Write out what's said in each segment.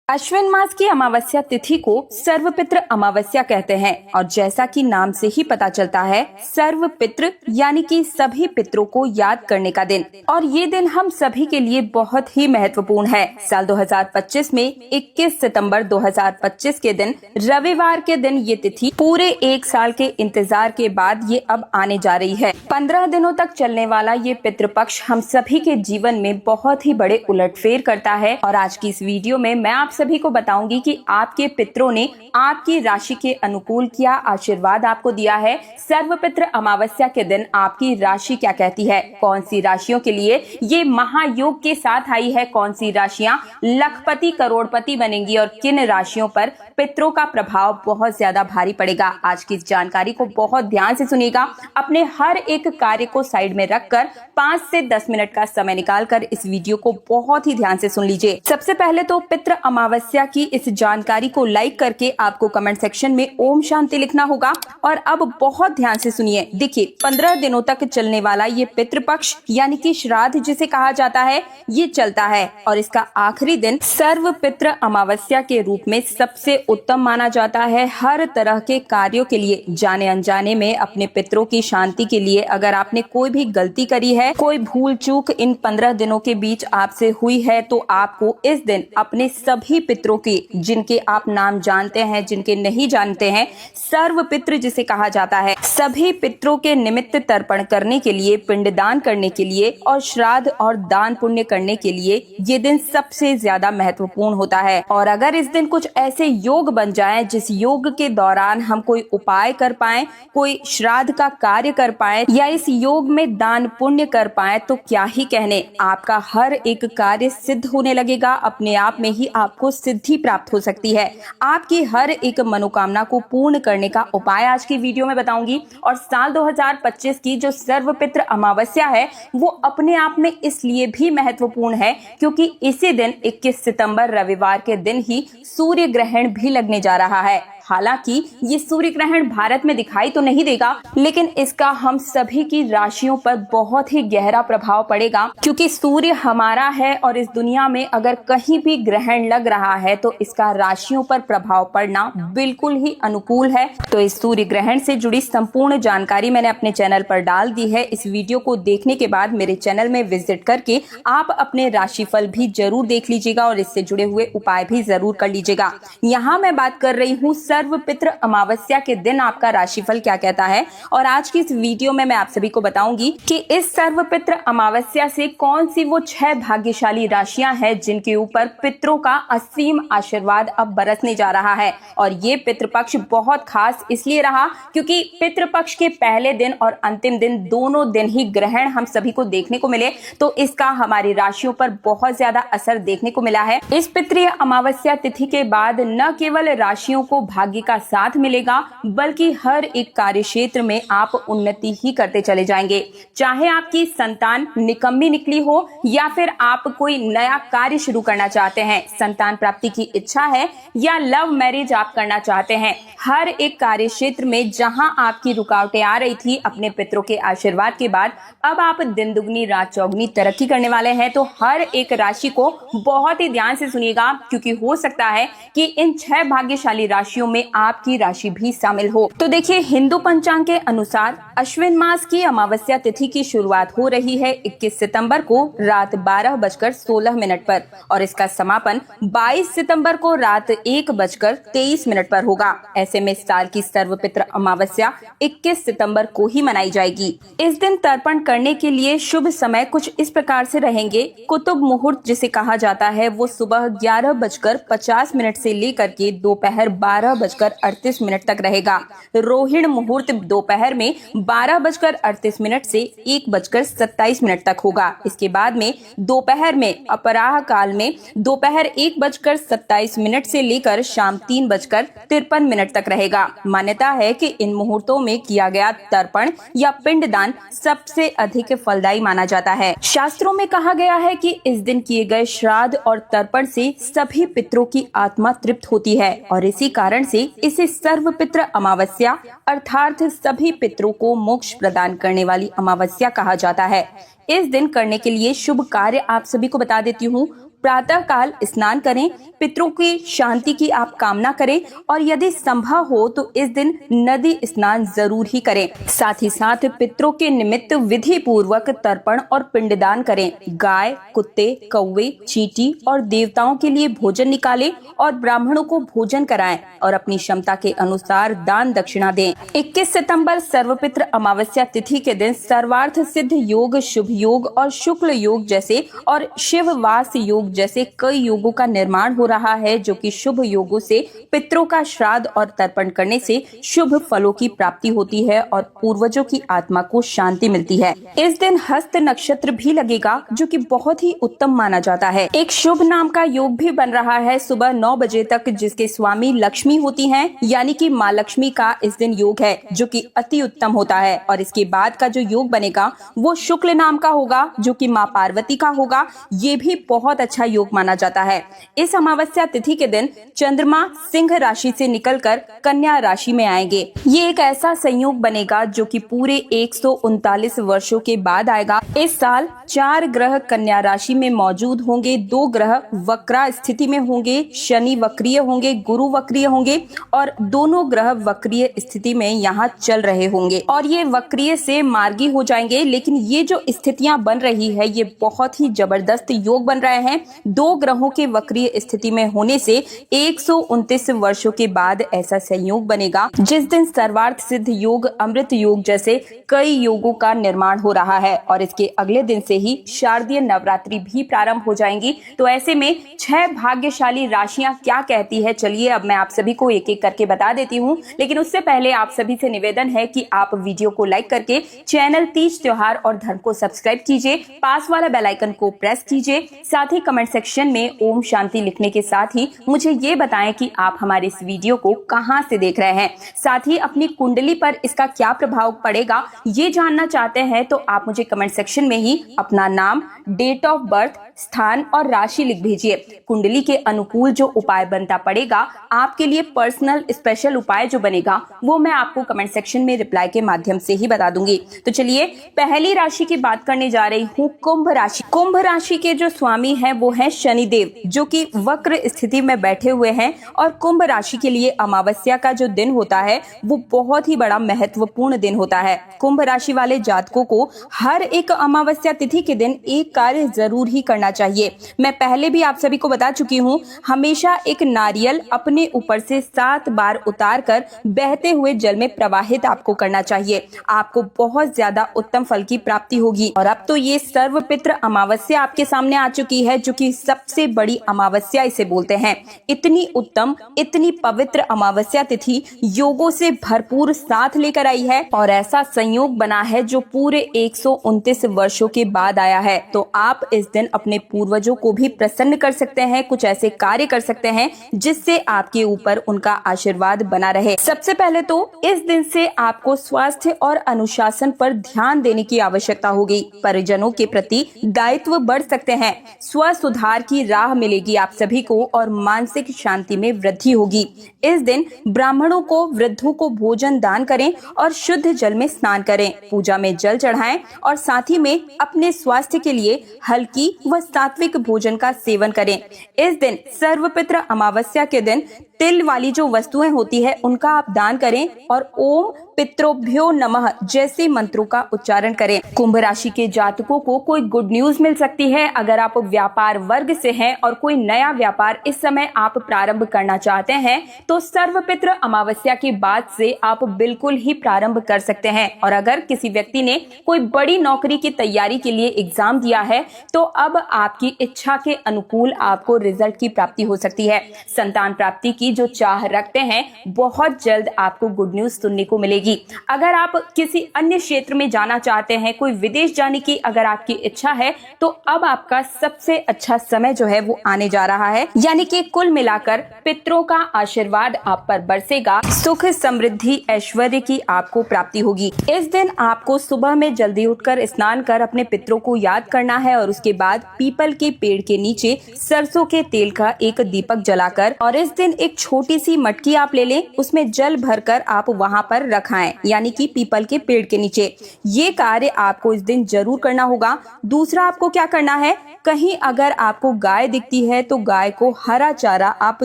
अश्विन मास की अमावस्या तिथि को सर्वपित्र अमावस्या कहते हैं और जैसा कि नाम से ही पता चलता है, सर्वपित्र यानी कि सभी पितरों को याद करने का दिन। और ये दिन हम सभी के लिए बहुत ही महत्वपूर्ण है। साल 2025 में 21 सितंबर 2025 के दिन, रविवार के दिन ये तिथि पूरे एक साल के इंतजार के बाद ये अब आने जा रही है। 15 दिनों तक चलने वाला ये पितृपक्ष हम सभी के जीवन में बहुत ही बड़े उलटफेर करता है। और आज की इस वीडियो में मैं आप सभी को बताऊंगी कि आपके पितरों ने आपकी राशि के अनुकूल क्या आशीर्वाद आपको दिया है। सर्वपित्र अमावस्या के दिन आपकी राशि क्या कहती है, कौन सी राशियों के लिए ये महायोग के साथ आई है, कौन सी राशियां लखपति करोड़पति बनेंगी और किन राशियों पर पितरों का प्रभाव बहुत ज्यादा भारी पड़ेगा। आज की इस जानकारी को बहुत ध्यान से सुनिएगा। अपने हर एक कार्य को साइड में रखकर 5 से 10 मिनट का समय निकालकर इस वीडियो को बहुत ही ध्यान से सुन लीजिए। सबसे पहले तो पितृ अमावस्या की इस जानकारी को लाइक करके आपको कमेंट सेक्शन में ओम शांति लिखना होगा। और अब बहुत ध्यान से सुनिए। देखिए, 15 दिनों तक चलने वाला ये पितृपक्ष यानी कि श्राद्ध जिसे कहा जाता है, ये चलता है और इसका आखिरी दिन सर्व पितृ अमावस्या के रूप में सबसे उत्तम माना जाता है। हर तरह के कार्यों के लिए, जाने अनजाने में अपने पितरों की शांति के लिए अगर आपने कोई भी गलती करी है, कोई भूल चूक इन 15 दिनों के बीच आपसे हुई है, तो आपको इस दिन अपने सभी पितरों की, जिनके आप नाम जानते हैं, जिनके नहीं जानते हैं, सर्व पितृ जिसे कहा जाता है, सभी पितरों के निमित्त तर्पण करने के लिए, पिंडदान करने के लिए और श्राद्ध और दान पुण्य करने के लिए ये दिन सबसे ज्यादा महत्वपूर्ण होता है। और अगर इस दिन कुछ ऐसे योग बन जाए जिस योग के दौरान हम कोई उपाय कर पाए, कोई श्राद्ध का कार्य कर पाए या इस योग में दान पुण्य कर पाए, तो क्या ही कहने, आपका हर एक कार्य सिद्ध होने लगेगा। अपने आप में ही आपको सिद्धि प्राप्त हो सकती है। आपकी हर एक मनोकामना को पूर्ण करने का उपाय आज की वीडियो में बताऊंगी। और साल 2025 की जो सर्वपित्र अमावस्या है, वो अपने आप में इसलिए भी महत्वपूर्ण है क्योंकि इसी दिन 21 सितंबर रविवार के दिन ही सूर्य ग्रहण भी लगने जा रहा है। हालांकि ये सूर्य ग्रहण भारत में दिखाई तो नहीं देगा, लेकिन इसका हम सभी की राशियों पर बहुत ही गहरा प्रभाव पड़ेगा क्योंकि सूर्य हमारा है और इस दुनिया में अगर कहीं भी ग्रहण लग रहा है तो इसका राशियों पर प्रभाव पड़ना बिल्कुल ही अनुकूल है। तो इस सूर्य ग्रहण से जुड़ी संपूर्ण जानकारी मैंने अपने चैनल पर डाल दी है। इस वीडियो को देखने के बाद मेरे चैनल में विजिट करके आप अपने राशिफल भी जरूर देख लीजिएगा और इससे जुड़े हुए उपाय भी जरूर कर लीजिएगा। यहाँ मैं बात कर रही हूँ सर्वपित्र अमावस्या के दिन आपका राशिफल क्या कहता है। और आज की इस वीडियो में मैं आप सभी को बताऊंगी कि इस सर्वपित्र अमावस्या से कौन सी वो 6 भाग्यशाली राशियां हैं जिनके ऊपर पितरों का असीम आशीर्वाद अब बरसने जा रहा है। और ये पितृपक्ष बहुत खास इसलिए रहा क्योंकि पितृपक्ष के पहले दिन और अंतिम दिन, दोनों दिन ही ग्रहण हम सभी को देखने को मिले, तो इसका हमारी राशियों पर बहुत ज्यादा असर देखने को मिला है। इस पितृ अमावस्या तिथि के बाद न केवल राशियों को भाग्य का साथ मिलेगा, बल्कि हर एक कार्य क्षेत्र में आप उन्नति ही करते चले जाएंगे। चाहे आपकी संतान निकम्मी निकली हो या फिर आप कोई नया कार्य शुरू करना चाहते हैं, संतान प्राप्ति की इच्छा है या लव मैरिज आप करना चाहते हैं, हर एक कार्य क्षेत्र में जहां आपकी रुकावटें आ रही थी, अपने पितरों के आशीर्वाद के बाद अब आप दिन दुगनी रात चौगनी तरक्की करने वाले हैं। तो हर एक राशि को बहुत ही ध्यान से सुनिएगा क्योंकि हो सकता है कि इन 6 भाग्यशाली राशियों में आपकी राशि भी शामिल हो। तो देखिए, हिंदू पंचांग के अनुसार अश्विन मास की अमावस्या तिथि की शुरुआत हो रही है 21 सितंबर को रात 12:16 पर और इसका समापन 22 सितंबर को रात 1:23 पर होगा। ऐसे में साल की सर्वपित्र अमावस्या 21 सितंबर को ही मनाई जाएगी। इस दिन तर्पण करने के लिए शुभ समय कुछ इस प्रकार से रहेंगे। कुतुब मुहूर्त जिसे कहा जाता है, वो सुबह 11:50 से लेकर के दोपहर 12:38 तक रहेगा। रोहिणी मुहूर्त दोपहर में 12:38 से 1:27 तक होगा। इसके बाद में दोपहर में अपराह काल में दोपहर 1:27 से लेकर शाम 3:53 तक रहेगा। मान्यता है कि इन मुहूर्तों में किया गया तर्पण या पिंडदान सबसे अधिक फलदायी माना जाता है। शास्त्रों में कहा गया है कि इस दिन किए गए श्राद्ध और तर्पण से सभी पितरों की आत्मा तृप्त होती है और इसी कारण से इसे सर्वपित्र अमावस्या अर्थात सभी पितरों को मोक्ष प्रदान करने वाली अमावस्या कहा जाता है। इस दिन करने के लिए शुभ कार्य आप सभी को बता देती हूँ। प्रातः काल स्नान करें, पितरों की शांति की आप कामना करें और यदि संभव हो तो इस दिन नदी स्नान जरूर ही करें। साथ ही साथ पितरों के निमित्त विधि पूर्वक तर्पण और पिंडदान करें। गाय, कुत्ते, कौवे, चींटी और देवताओं के लिए भोजन निकालें और ब्राह्मणों को भोजन कराएं और अपनी क्षमता के अनुसार दान दक्षिणा दें। 21 सितंबर सर्वपित्र अमावस्या तिथि के दिन सर्वार्थ सिद्ध योग, शुभ योग और शुक्ल योग जैसे और शिववास योग जैसे कई योगों का निर्माण हो रहा है, जो कि शुभ योगों से पितरों का श्राद्ध और तर्पण करने से शुभ फलों की प्राप्ति होती है और पूर्वजों की आत्मा को शांति मिलती है। इस दिन हस्त नक्षत्र भी लगेगा, जो कि बहुत ही उत्तम माना जाता है। एक शुभ नाम का योग भी बन रहा है सुबह 9 बजे तक, जिसके स्वामी लक्ष्मी होती हैं, यानी कि माँ लक्ष्मी का इस दिन योग है, जो कि अति उत्तम होता है। और इसके बाद का जो योग बनेगा वो शुक्ल नाम का होगा, जो कि माँ पार्वती का होगा। ये भी बहुत अच्छा योग माना जाता है। इस अमावस्या तिथि के दिन चंद्रमा सिंह राशि से निकलकर कन्या राशि में आएंगे। ये एक ऐसा संयोग बनेगा जो कि पूरे 139 वर्षों के बाद आएगा। इस साल 4 ग्रह कन्या राशि में मौजूद होंगे, 2 ग्रह वक्रा स्थिति में होंगे, शनि वक्रीय होंगे, गुरु वक्रीय होंगे और दोनों ग्रह वक्रीय स्थिति में यहाँ चल रहे होंगे और ये वक्रीय से मार्गी हो जाएंगे। लेकिन ये जो स्थितियां बन रही है ये बहुत ही जबरदस्त योग बन रहे हैं। 2 ग्रहों के वक्रीय स्थिति में होने से 129 वर्षों के बाद ऐसा संयोग बनेगा जिस दिन सर्वार्थ सिद्ध योग, अमृत योग जैसे कई योगों का निर्माण हो रहा है और इसके अगले दिन से ही शारदीय नवरात्रि भी प्रारंभ हो जाएंगी। तो ऐसे में 6 भाग्यशाली राशियां क्या कहती है, चलिए अब मैं आप सभी को एक एक करके बता देती हूँ। लेकिन उससे पहले आप सभी से निवेदन है कि आप वीडियो को लाइक करके चैनल तीज त्योहार और धर्म को सब्सक्राइब कीजिए, पास वाला बेल आइकन को प्रेस कीजिए, साथ ही कमेंट सेक्शन में ओम शांति लिखने के साथ ही मुझे ये बताएं कि आप हमारे इस वीडियो को कहां से देख रहे हैं। साथ ही अपनी कुंडली पर इसका क्या प्रभाव पड़ेगा ये जानना चाहते हैं तो आप मुझे कमेंट सेक्शन में ही अपना नाम, डेट ऑफ बर्थ, स्थान और राशि लिख भेजिए। कुंडली के अनुकूल जो उपाय बनता पड़ेगा, आपके लिए पर्सनल स्पेशल उपाय जो बनेगा वो मैं आपको कमेंट सेक्शन में रिप्लाई के माध्यम से ही बता दूंगी। तो चलिए पहली राशि की बात करने जा रही हूँ, कुंभ राशि। कुंभ राशि के जो स्वामी हैं वो हैं शनिदेव, जो कि वक्र स्थिति में बैठे हुए हैं और कुंभ राशि के लिए अमावस्या का जो दिन होता है वो बहुत ही बड़ा महत्वपूर्ण दिन होता है। कुंभ राशि वाले जातकों को हर एक अमावस्या तिथि के दिन एक कार्य जरूर ही करना चाहिए। मैं पहले भी आप सभी को बता चुकी हूँ, हमेशा एक नारियल अपने ऊपर से 7 बार उतार कर बहते हुए जल में प्रवाहित आपको करना चाहिए। आपको बहुत ज्यादा उत्तम फल की प्राप्ति होगी। और अब तो ये सर्वपित्र अमावस्या आपके सामने आ चुकी है, जो कि सबसे बड़ी अमावस्या इसे बोलते हैं। इतनी उत्तम, इतनी पवित्र अमावस्या तिथि योगों से भरपूर साथ लेकर आई है और ऐसा संयोग बना है जो पूरे 129 वर्षों के बाद आया है। तो आप इस दिन अपने पूर्वजों को भी प्रसन्न कर सकते हैं, कुछ ऐसे कार्य कर सकते हैं जिससे आपके ऊपर उनका आशीर्वाद बना रहे। सबसे पहले तो इस दिन से आपको स्वास्थ्य और अनुशासन पर ध्यान देने की आवश्यकता होगी। परिजनों के प्रति दायित्व बढ़ सकते हैं, स्व सुधार की राह मिलेगी आप सभी को और मानसिक शांति में वृद्धि होगी। इस दिन ब्राह्मणों को, वृद्धों को भोजन दान करें और शुद्ध जल में स्नान करें, पूजा में जल चढ़ाएं और साथ ही में अपने स्वास्थ्य के लिए हल्की व सात्विक भोजन का सेवन करें। इस दिन सर्वपित्र अमावस्या के दिन तिल वाली जो वस्तुएं होती है उनका आप दान करें और ओम पितरोभ्यो नमः जैसे मंत्रों का उच्चारण करें। कुंभ राशि के जातकों को कोई गुड न्यूज मिल सकती है। अगर आप व्यापार वर्ग से हैं और कोई नया व्यापार इस समय आप प्रारंभ करना चाहते हैं तो सर्वपित्र अमावस्या के बाद से आप बिल्कुल ही प्रारंभ कर सकते हैं। और अगर किसी व्यक्ति ने कोई बड़ी नौकरी की तैयारी के लिए एग्जाम दिया है तो अब आपकी इच्छा के अनुकूल आपको रिजल्ट की प्राप्ति हो सकती है। संतान प्राप्ति की जो चाह रखते हैं बहुत जल्द आपको गुड न्यूज सुनने को मिलेगी। अगर आप किसी अन्य क्षेत्र में जाना चाहते हैं, कोई विदेश जाने की अगर आपकी इच्छा है तो अब आपका सबसे अच्छा समय जो है वो आने जा रहा है। यानी कि कुल मिलाकर पितरों का आशीर्वाद आप पर बरसेगा, सुख, समृद्धि, ऐश्वर्य की आपको प्राप्ति होगी। इस दिन आपको सुबह में जल्दी उठकर स्नान कर अपने पितरों को याद करना है और उसके बाद पीपल के पेड़ के नीचे सरसों के तेल का एक दीपक जलाकर और इस दिन एक छोटी सी मटकी आप ले लें, उसमें जल भरकर आप वहां पर रखाएं, यानी कि पीपल के पेड़ के नीचे। ये कार्य आपको इस दिन जरूर करना होगा। दूसरा आपको क्या करना है, कहीं अगर आपको गाय दिखती है तो गाय को हरा चारा आप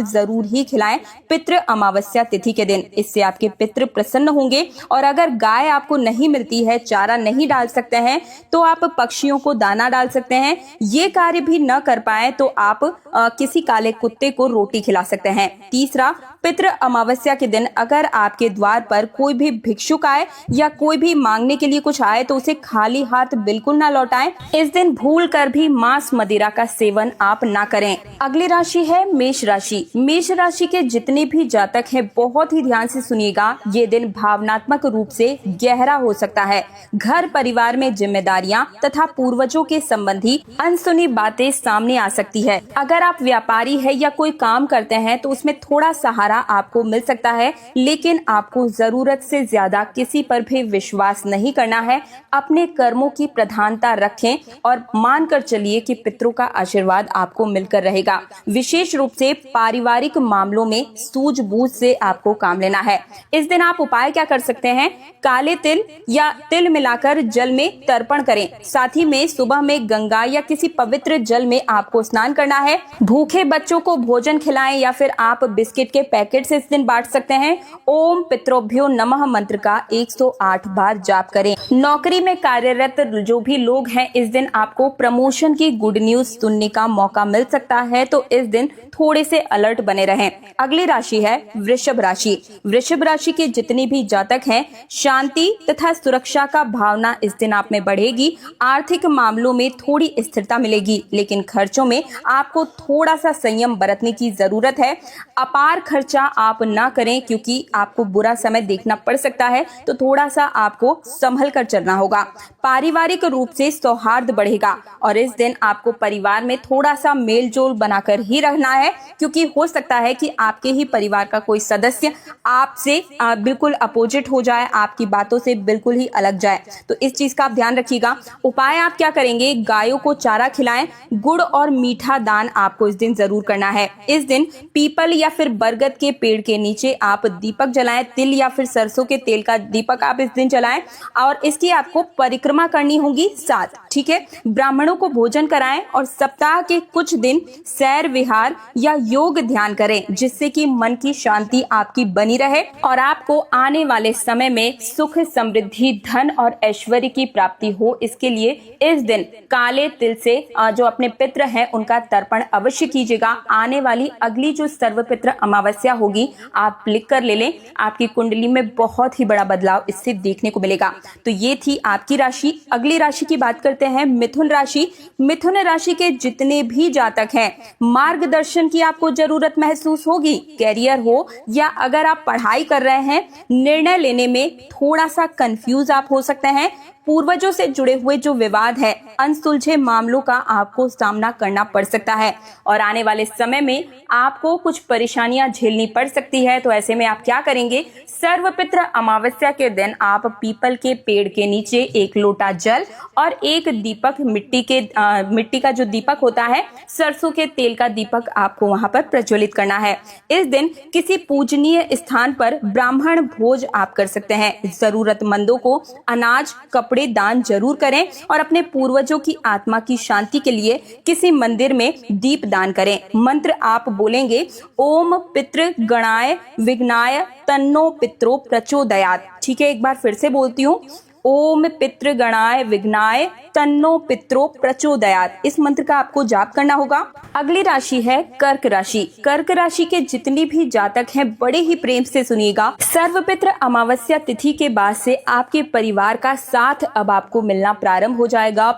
जरूर ही खिलाएं पितृ अमावस्या तिथि के दिन। इससे आपके पितृ प्रसन्न होंगे। और अगर गाय आपको नहीं मिलती है, चारा नहीं डाल सकते हैं, तो आप पक्षियों को दाना डाल सकते हैं। ये कार्य भी न कर पाए तो आप किसी काले कुत्ते को रोटी खिला सकते हैं। तीसरा, पितृ अमावस्या के दिन अगर आपके द्वार पर कोई भी भिक्षुक आए या कोई भी मांगने के लिए कुछ आए तो उसे खाली हाथ बिल्कुल ना लौटाएं। इस दिन भूल कर भी मांस मदिरा का सेवन आप ना करें। अगली राशि है मेष राशि। मेष राशि के जितने भी जातक हैं बहुत ही ध्यान से सुनिएगा। ये दिन भावनात्मक रूप से गहरा हो सकता है। घर परिवार में जिम्मेदारियां तथा पूर्वजों के संबंधी अनसुनी बातें सामने आ सकती है। अगर आप व्यापारी है या कोई काम करते हैं तो उसमें थोड़ा सहारा आपको मिल सकता है, लेकिन आपको जरूरत से ज्यादा किसी पर भी विश्वास नहीं करना है। अपने कर्मों की प्रधानता रखें और मानकर चलिए कि पितरों का आशीर्वाद आपको मिलकर रहेगा। विशेष रूप से पारिवारिक मामलों में सूझबूझ से आपको काम लेना है। इस दिन आप उपाय क्या कर सकते हैं? काले तिल या तिल मिलाकर जल में तर्पण करें। साथ ही में सुबह में गंगा या किसी पवित्र जल में आपको स्नान करना है। भूखे बच्चों को भोजन खिलाएं या फिर आप बिस्किट के पैकेट से इस दिन बांट सकते हैं। ओम पितरोभ्यो नमः मंत्र का 108 बार जाप करें। नौकरी में कार्यरत जो भी लोग हैं, इस दिन आपको प्रमोशन की गुड न्यूज सुनने का मौका मिल सकता है, तो इस दिन थोड़े से अलर्ट बने रहें। अगली राशि है वृषभ राशि। वृषभ राशि के जितने भी जातक हैं, शांति तथा सुरक्षा का भावना इस दिन आप में बढ़ेगी। आर्थिक मामलों में थोड़ी स्थिरता मिलेगी, लेकिन खर्चों में आपको थोड़ा सा संयम बरतने की जरूरत है। अपार खर्चा आप ना करें क्योंकि आपको बुरा समय देखना पड़ सकता है, तो थोड़ा सा आपको संभल कर चलना होगा। पारिवारिक रूप से सौहार्द बढ़ेगा और इस दिन आपको परिवार में थोड़ा सा मेल जोल बनाकर ही रहना है, क्योंकि हो सकता है कि आपके ही परिवार का कोई सदस्य आपसे बिल्कुल अपोजिट हो जाए, आपकी बातों से बिल्कुल ही अलग जाए। तो इस चीज का आप ध्यान रखिएगा। उपाय आप क्या करेंगे? गायों को चारा खिलाएं। गुड़ और मीठा दान आपको इस दिन जरूर करना है। इस दिन पीपल या फिर बरगद के पेड़ के नीचे आप दीपक जलाएं। तिल या फिर सरसों के तेल का दीपक आप इस दिन जलाएं और इसकी आपको परिक्रमा करनी होगी 7। ठीक है। ब्राह्मणों को भोजन कराएं और सप्ताह के कुछ दिन सैर विहार या योग ध्यान करें, जिससे कि मन की शांति आपकी बनी रहे और आपको आने वाले समय में सुख समृद्धि धन और ऐश्वर्य की प्राप्ति हो। इसके लिए इस दिन काले तिल से जो अपने पितृ हैं उनका तर्पण अवश्य कीजिएगा। आने वाली अगली जो सर्वपितृ अमावस्या होगी आप लिख कर ले लें। आपकी कुंडली में बहुत ही बड़ा बदलाव इससे देखने को मिलेगा। तो ये थी आपकी राशि। अगली राशि की बात करते हैं मिथुन राशि। मिथुन राशि के जितने भी जातक हैं, मार्गदर्शन की आपको जरूरत महसूस होगी। कैरियर हो या अगर आप पढ़ाई कर रहे हैं, निर्णय लेने में थोड़ा सा कंफ्यूज आप हो सकते हैं। पूर्वजों से जुड़े हुए जो विवाद है, अनसुलझे मामलों का आपको सामना करना पड़ सकता है और आने वाले समय में आपको कुछ परेशानियां झेलनी पड़ सकती है। तो ऐसे में आप क्या करेंगे? सर्वपितृ अमावस्या के दिन आप पीपल के पेड़ के नीचे एक लोटा जल और एक दीपक मिट्टी का जो दीपक होता है, सरसों के तेल का दीपक आपको वहां पर प्रज्वलित करना है। इस दिन किसी पूजनीय स्थान पर ब्राह्मण भोज आप कर सकते हैं। जरूरतमंदों को अनाज कपड़े दान जरूर करें और अपने पूर्वजों की आत्मा की शांति के लिए किसी मंदिर में दीप दान करें। मंत्र आप बोलेंगे, ओम पितृ गणाय विघ्नाय तन्नो पित्रो प्रचोदयात्। ठीक है, एक बार फिर से बोलती हूँ, ओम पितृ गणाय विघ्नाय तन्नो पित्रो प्रचोदयात्। इस मंत्र का आपको जाप करना होगा। अगली राशि है कर्क राशि। कर्क राशि के जितने भी जातक हैं बड़े ही प्रेम से सुनिएगा। सर्वपितृ अमावस्या तिथि के बाद से आपके परिवार का साथ अब आपको मिलना प्रारंभ हो जाएगा।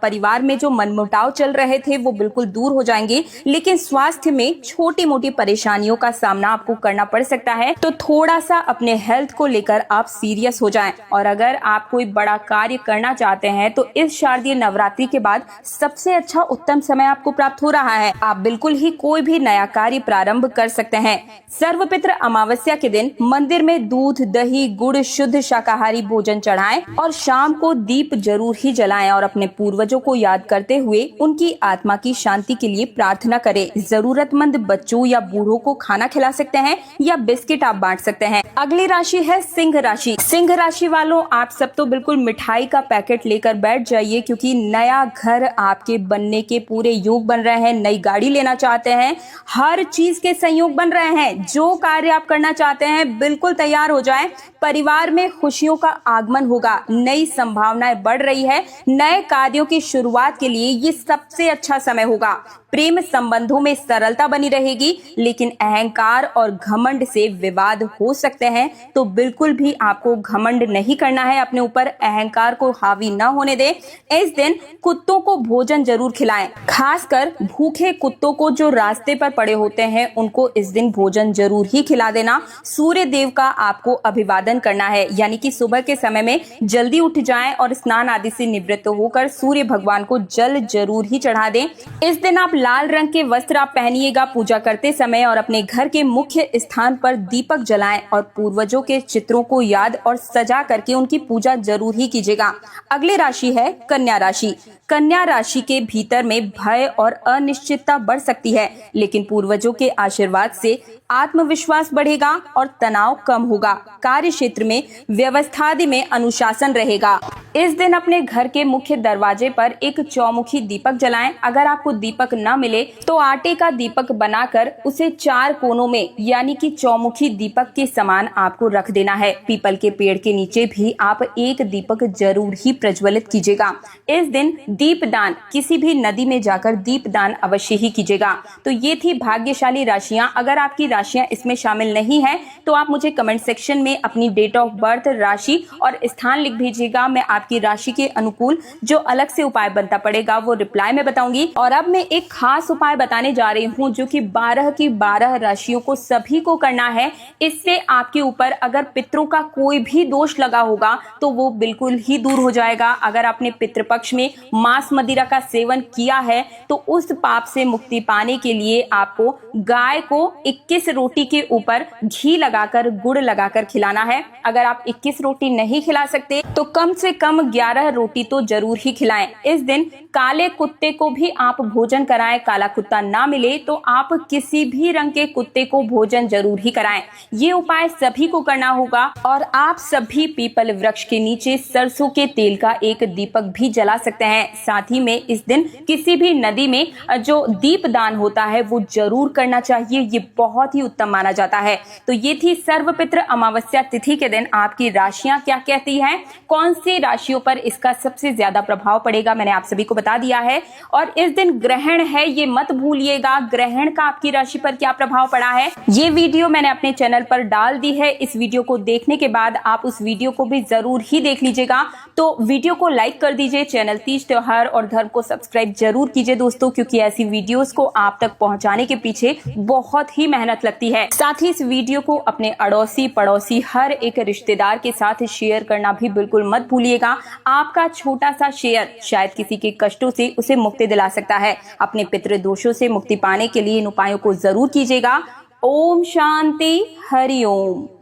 परिवार में जो मनमुटाव चल रहे थे वो बिल्कुल दूर हो जाएंगे, लेकिन स्वास्थ्य में छोटी मोटी परेशानियों का सामना आपको करना पड़ सकता है। तो थोड़ा सा अपने हेल्थ को लेकर आप सीरियस हो जाएं और अगर आप कोई बड़ा कार्य करना चाहते हैं तो इस शारदीय नवरात्रि के बाद सबसे अच्छा उत्तम समय आपको प्राप्त हो रहा है। आप बिल्कुल ही कोई भी नया कार्य प्रारंभ कर सकते हैं। सर्वपितृ अमावस्या के दिन मंदिर में दूध दही गुड़ शुद्ध शाकाहारी भोजन चढ़ाएं और शाम को दीप जरूर ही जलाएं और अपने पूर्वजों को याद करते हुए उनकी आत्मा की शांति के लिए प्रार्थना करें। जरूरतमंद बच्चों या बूढ़ों को खाना खिला सकते हैं या बिस्किट आप बांट सकते हैं। अगली राशि है सिंह राशि। सिंह राशि वालों, आप सब तो बिल्कुल मिठाई का पैकेट लेकर बैठ जाइए, क्योंकि नया घर आपके बनने के पूरे योग बन रहे हैं। नई गाड़ी लेना चाहते हैं, हर चीज के संयोग बन रहे हैं। जो कार्य आप करना चाहते हैं बिल्कुल तैयार हो जाएं। परिवार में खुशियों का आगमन होगा, नई संभावनाएं बढ़ रही है। नए कार्यों की शुरुआत के लिए ये सबसे अच्छा समय होगा। प्रेम संबंधों में सरलता बनी रहेगी, लेकिन अहंकार और घमंड से विवाद हो सकते हैं। तो बिल्कुल भी आपको घमंड नहीं करना है, अपने ऊपर अहंकार को हावी न होने दें। इस दिन कुत्तों को भोजन जरूर खिलाएं, खासकर भूखे कुत्तों को जो रास्ते पर पड़े होते हैं उनको इस दिन भोजन जरूर ही खिला देना। सूर्य देव का आपको अभिवादन करना है, यानी कि सुबह के समय में जल्दी उठ जाएं और स्नान आदि से निवृत्त होकर सूर्य भगवान को जल जरूर ही चढ़ा दें। इस दिन आप लाल रंग के वस्त्र आप पहनिएगा पूजा करते समय, और अपने घर के मुख्य स्थान पर दीपक जलाएं और पूर्वजों के चित्रों को याद और सजा करके उनकी पूजा जरूर ही कीजिएगा। अगली राशि है कन्या राशि। कन्या राशि के भीतर में भय और अनिश्चितता बढ़ सकती है, लेकिन पूर्वजों के आशीर्वाद से आत्मविश्वास बढ़ेगा और तनाव कम होगा। कार्य क्षेत्र में व्यवस्था आदि में अनुशासन रहेगा। इस दिन अपने घर के मुख्य दरवाजे पर एक चौमुखी दीपक जलाएं। अगर आपको दीपक न मिले तो आटे का दीपक बनाकर उसे 4 कोनों में, यानी कि चौमुखी दीपक के समान आपको रख देना है। पीपल के पेड़ के नीचे भी आप एक दीपक जरूर ही प्रज्वलित कीजिएगा। इस दिन दीपदान, किसी भी नदी में जाकर दीपदान अवश्य ही कीजिएगा। तो ये थी भाग्यशाली राशियां। अगर आपकी राशियां इसमें शामिल नहीं है तो आप मुझे कमेंट सेक्शन में अपनी डेट ऑफ बर्थ, राशि और स्थान लिख भेजिएगा। मैं आपकी राशि के अनुकूल जो अलग से उपाय बनता पड़ेगा वो रिप्लाई में बताऊंगी। और अब मैं एक खास उपाय बताने जा रही हूँ जो कि 12 की 12 राशियों को सभी को करना है। इससे आपके ऊपर अगर पितरों का कोई भी दोष लगा होगा तो वो बिल्कुल ही दूर हो जाएगा। अगर आपने पितृपक्ष में मांस मदिरा का सेवन किया है तो उस पाप से मुक्ति पाने के लिए आपको गाय को 21 रोटी के ऊपर घी लगाकर, गुड़ लगाकर खिलाना है। अगर आप 21 रोटी नहीं खिला सकते तो कम से कम 11 रोटी तो जरूर ही खिलाएं। इस दिन काले कुत्ते को भी आप भोजन कराएं। काला कुत्ता ना मिले तो आप किसी भी रंग के कुत्ते को भोजन जरूर ही कराएं। ये उपाय सभी को करना होगा। और आप सभी पीपल वृक्ष के नीचे सरसों के तेल का एक दीपक भी जला सकते हैं। साथ ही में इस दिन किसी भी नदी में जो दीपदान होता है वो जरूर करना चाहिए। ये बहुत ही उत्तम माना जाता है। तो ये थी सर्वपित्र अमावस्या तिथि के दिन आपकी राशियां क्या कहती हैं, कौन सी राशियों पर इसका सबसे ज्यादा प्रभाव पड़ेगा, मैंने आप सभी को बता दिया है। और इस दिन ग्रहण है, ये मत भूलिएगा ग्रहण का आपकी राशि पर क्या प्रभाव पड़ा है। ये वीडियो मैंने अपने चैनल पर डाल दी है। इस वीडियो को देखने के बाद आप उस वीडियो को भी जरूर ही देख लीजिएगा। तो वीडियो को लाइक कर दीजिए, चैनल तीज त्योहार और धर्म को सब्सक्राइब जरूर कीजिए दोस्तों, क्योंकि ऐसी वीडियोस को आप तक पहुंचाने के पीछे बहुत ही मेहनत लगती है। साथ ही इस वीडियो को अपने अड़ोसी पड़ोसी हर एक रिश्तेदार के साथ शेयर करना भी बिल्कुल मत भूलिएगा। आपका छोटा सा शेयर शायद किसी के कष्टों से उसे मुक्ति दिला सकता है। अपने पितृदोषों से मुक्ति पाने के लिए इन उपायों को जरूर कीजिएगा। ओम शांति, हरि ओम।